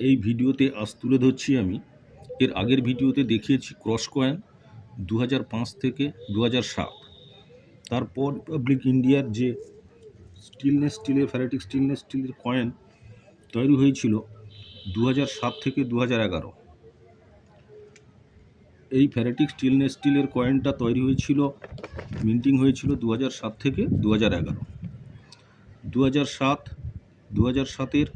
এই ভিডিওতে আজ তুলে ধরছি আমি। এর আগের ভিডিওতে দেখিয়েছি ক্রস কয়েন 2005 থেকে 2007। তারপর রিপাবলিক ইন্ডিয়ার যে স্টিলের ফ্যারাটিক স্টেনলেস স্টিলের কয়েন তৈরি হয়েছিল 2007 থেকে 2011। এই ফ্যারাটিক স্টেনলেস স্টিলের কয়েনটা তৈরি হয়েছিল, মিন্টিং হয়েছিল 2007 থেকে 2011। 2007-এর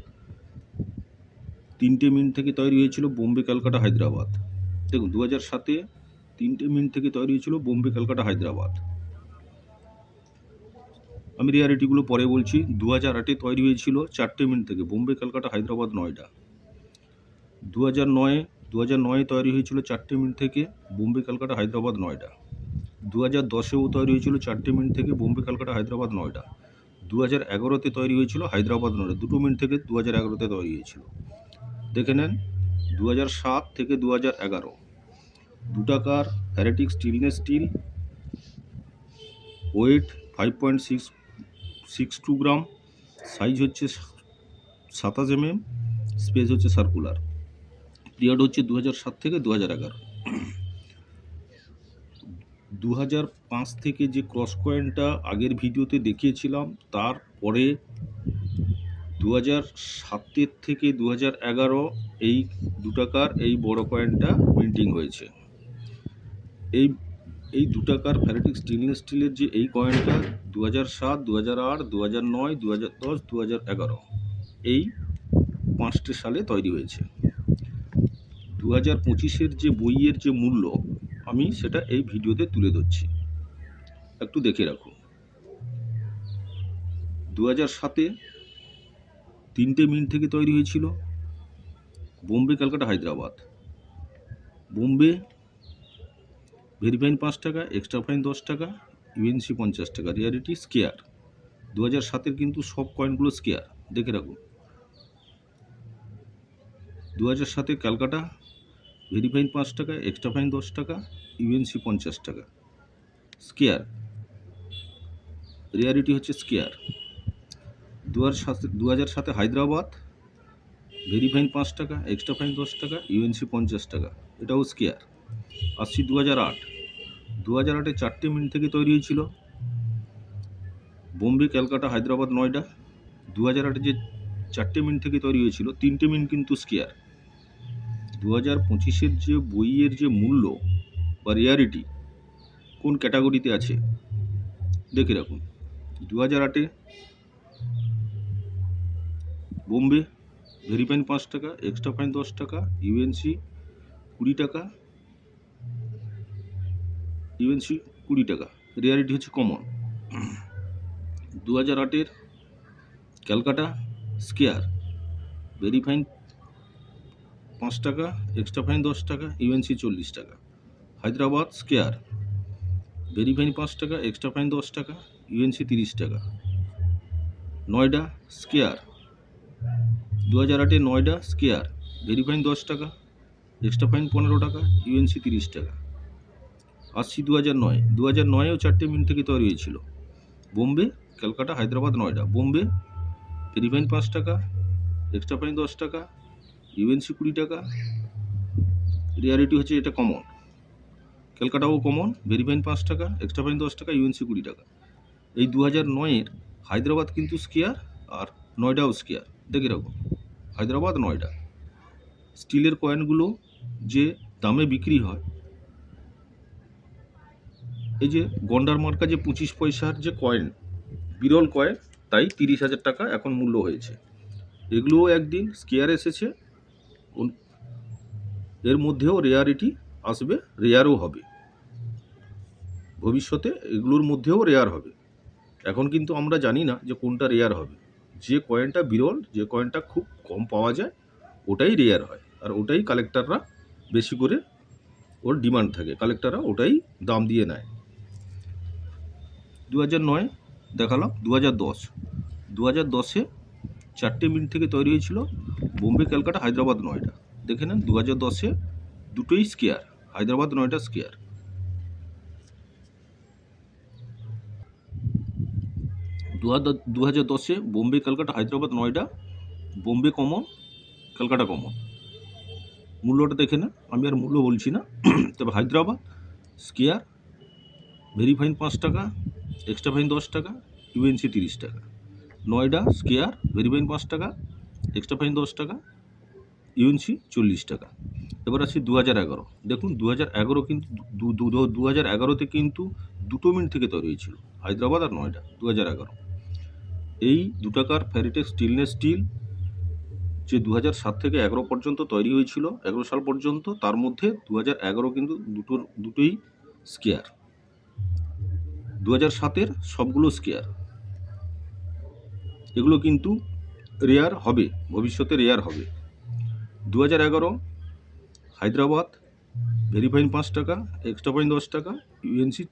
3টে মিন্ট থেকে তৈরি হয়েছিল বোম্বে, ক্যালকাটা, হায়দ্রাবাদ। দেখুন 2007-এ 3টে মিন্ট থেকে তৈরি হয়েছিল বোম্বে, ক্যালকাটা, হায়দ্রাবাদ। আমি রিয়ালিটিগুলো পরে বলছি। 2008-এ তৈরি হয়েছিল 4টে মিন্ট থেকে বোম্বে, ক্যালকাটা, হায়দ্রাবাদ, নয়ডা। 2009-এ তৈরি হয়েছিল 4টে মিন্ট থেকে বোম্বে, ক্যালকাটা, হায়দ্রাবাদ, নয়ডা। 2010-এও তৈরি হয়েছিল 4টে মিন্ট থেকে বোম্বে, ক্যালকাটা, হায়দ্রাবাদ, নয়ডা। 2011-তে তৈরি হয়েছিল হায়দ্রাবাদ, নয়ডা। 2 মিনিট থেকে 2011-তে তৈরি হয়েছিল। দেখে নেন 2007 থেকে 2011। 2 টাকার ফ্যারাটিক স্টেনলেস স্টিল, ওয়েট 5.62 গ্রাম, সাইজ হচ্ছে 27 mm, স্পেস হচ্ছে সার্কুলার। পিরিয়ড হচ্ছে 2007 থেকে 2011। 2005 থেকে যে ক্রস কয়েনটা আগের ভিডিওতে দেখিয়েছিলাম, তারপরে 2007 থেকে 2011 এই 2 টাকার এই বড় কয়েনটা মিন্টিং হয়েছে। এই 2 টাকার ফ্যারাটিক স্টেনলেস স্টিলের যে এই কয়েনটা 2007, 2008, 2009, 2010, 2011 এই 5টে সালে তৈরি হয়েছে। 2025-এর যে বইয়ের যে মূল্য আমি সেটা এই ভিডিওতে তুলে ধরছি, একটু দেখে রাখুন। 2007-এ 3টে মিন্ট থেকে তৈরি হয়েছিল বোম্বে, ক্যালকাটা, হায়দ্রাবাদ। বোম্বে ভেরি ফাইন 5 টাকা, এক্সট্রা ফাইন 10 টাকা, ইউএনসি 50 টাকা। Reality square. 2007-এর কিন্তু সব কয়েনগুলো স্কেয়ার, দেখে রাখুন। 2007-এ ক্যালকাটা ভেরি ফাইন 5 টাকা, এক্সট্রা ফাইন 10 টাকা, ইউএনসি 50 টাকা। স্কেয়ার, রিয়ালিটি হচ্ছে স্কেয়ার। 2007-এ হায়দ্রাবাদ ভেরি ফাইন 5 টাকা, এক্সট্রা ফাইন 10 টাকা, ইউএনসি 50 টাকা, এটাও স্কেয়ার। আসছি 2008। 2008-এ 4টে মিনিট থেকে তৈরি হয়েছিল বোম্বে, ক্যালকাটা, হায়দ্রাবাদ, নয়ডা। 2008-এ যে 4টে মিনিট থেকে তৈরি হয়েছিল 3টে মিনিট কিন্তু স্কেয়ার। 2025-এর যে বইয়ের যে মূল্য বা রিয়ারিটি কোন ক্যাটাগরিতে আছে দেখে রাখুন। 2008-এ বোম্বে ভেরি ফাইন 5 টাকা, এক্সট্রা ফাইন 10 টাকা, ইউএনসি 20 টাকা, ইউএনসি 20 টাকা। রিয়ালিটি হচ্ছে কমন। 2008-এর ক্যালকাটা স্কেয়ার ভেরি ফাইন 5 টাকা, এক্সট্রা ফাইন 10 টাকা, ইউএনসি 40 টাকা। হায়দ্রাবাদ স্কেয়ার ভেরি ফাইন 5 টাকা, এক্সট্রা ফাইন 10 টাকা, ইউএনসি 30 টাকা। নয়ডা স্কেয়ার 2008-এ নয়ডা স্কেয়ার ভেরি ফাইন 10 টাকা, এক্সট্রা ফাইন 15 টাকা, ইউএনসি 30 টাকা। আসছি 2009। 2009-এও 4টে মিনিট থেকে তৈরি হয়েছিল বোম্বে, ক্যালকাটা, হায়দ্রাবাদ, নয়ডা। বোম্বে ভেরি ফাইন 5 টাকা, এক্সট্রা ফাইন 10 টাকা, ইউএনসি 20 টাকা। রিয়ালিটি হচ্ছে এটা কমন। ক্যালকাটাও কমন, ভেরি ফাইন 5 টাকা, এক্সট্রা ফাইন 10 টাকা, ইউএনসি 20 টাকা। এই 2009-এর হায়দ্রাবাদ কিন্তু স্কেয়ার আর নয়ডাও স্কেয়ার, দেখে রাখুন। হায়দ্রাবাদ, নয়ডা। স্টিলের কয়েনগুলো যে দামে বিক্রি হয়, এই যে গন্ডার মার্কা যে 25 পয়সার যে কয়েন, বিরল কয়েন, তাই 30,000 টাকা এখন মূল্য হয়েছে। এগুলোও একদিন স্কেয়ার এসেছে, এর মধ্যেও রেয়ারিটি আসবে, রেয়ারও হবে ভবিষ্যতে। এগুলোর মধ্যেও রেয়ার হবে। এখন কিন্তু আমরা জানি না যে কোনটা রেয়ার হবে। যে কয়েনটা বিরল, যে কয়েনটা খুব কম পাওয়া যায়, ওটাই রেয়ার হয়, আর ওটাই কালেক্টররা বেশি করে ওর ডিমান্ড থাকে, কালেক্টররা ওটাই দাম দিয়ে নেয়। 2009 দেখালাম। 2010। 2010-এ 4টে মিনিট থেকে তৈরি হয়েছিল বোম্বে, ক্যালকাটা, হায়দ্রাবাদ, নয়ডা। দেখে নেন 2010-এ দুটোই স্কেয়ার, হায়দ্রাবাদ, নয়ডা স্কেয়ার। 2010-এ বোম্বে, ক্যালকাটা, হায়দ্রাবাদ, নয়ডা। Bombay common, Calcutta common. মূল্যটা দেখে না, আমি আর মূল্য বলছি না। তবে হায়দ্রাবাদ স্কেয়ার ভেরি ফাইন 5 টাকা, এক্সট্রা ফাইন 10 টাকা, ইউএনসি 30 টাকা। নয়ডা স্কেয়ার ভেরি ফাইন 5 টাকা, এক্সট্রা ফাইন 10 টাকা, ইউএনসি 40 টাকা। এবার আসছি 2011। দেখুন 2011 কিন্তু 2011তে কিন্তু দুটো মিন্ট থেকে তৈরি হয়েছিল, হায়দ্রাবাদ আর নয়ডা। 2011 এই 2 টাকার ফেরিটেক্স স্টেনলেস স্টিল যে 2007 থেকে 11 পর্যন্ত তৈরি হয়েছিল, 11 সাল পর্যন্ত, তার মধ্যে 2011 কিন্তু দুটোই স্কেয়ার। 2007-এর সবগুলো স্কেয়ার। এগুলো কিন্তু রেয়ার হবে, ভবিষ্যতে রেয়ার হবে। 2011 হায়দ্রাবাদ ভেরি ফাইন 5 টাকা, এক্সট্রা ফাইন 10 টাকা, ইউএনসি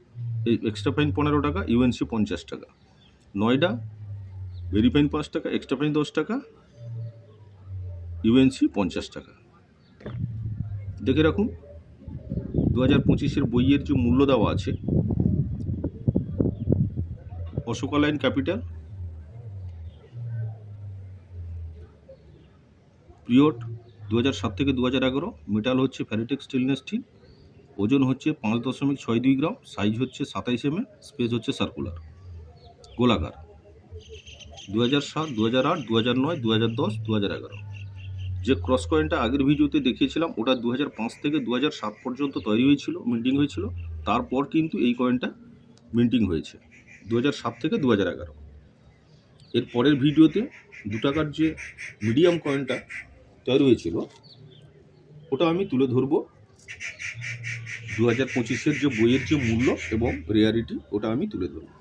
এক্সট্রা ফাইন 15 টাকা, ইউএনসি 50 টাকা। নয়ডা ভেরি ফাইন 5 টাকা, এক্সট্রা ফাইন 10 টাকা, ইউএনসি 50 টাকা। দেখে রাখুন 2025-এর বইয়ের যে মূল্য দেওয়া আছে, অশোকা লাইন ক্যাপিটাল, পিরিয়ড 2007 থেকে 2011, মেটাল হচ্ছে ফেরিটেক্স স্টেনলেস স্টিল, ওজন হচ্ছে 5.62 গ্রাম, সাইজ হচ্ছে 27 mm, স্পেস হচ্ছে সার্কুলার গোলাকার। 2007, 2008, 2009, 2010, 2011। যে ক্রস কয়েনটা আগের ভিডিওতে দেখিয়েছিলাম ওটা 2005 থেকে 2007 পর্যন্ত তৈরি হয়েছিল, মিন্টিং হয়েছিল। তারপর কিন্তু এই কয়েনটা মিন্টিং হয়েছে 2007 থেকে 2011। এর পরের ভিডিওতে 2 টাকার যে মিডিয়াম কয়েনটা তৈরি হয়েছিল ওটা আমি তুলে ধরবো। 2025-এর যে বইয়ের যে মূল্য এবং রেয়ারিটি ওটা আমি তুলে ধরবো।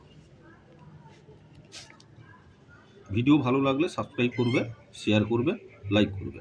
ভিডিও ভালো লাগলে সাবস্ক্রাইব করবে, শেয়ার করবে, লাইক করবে।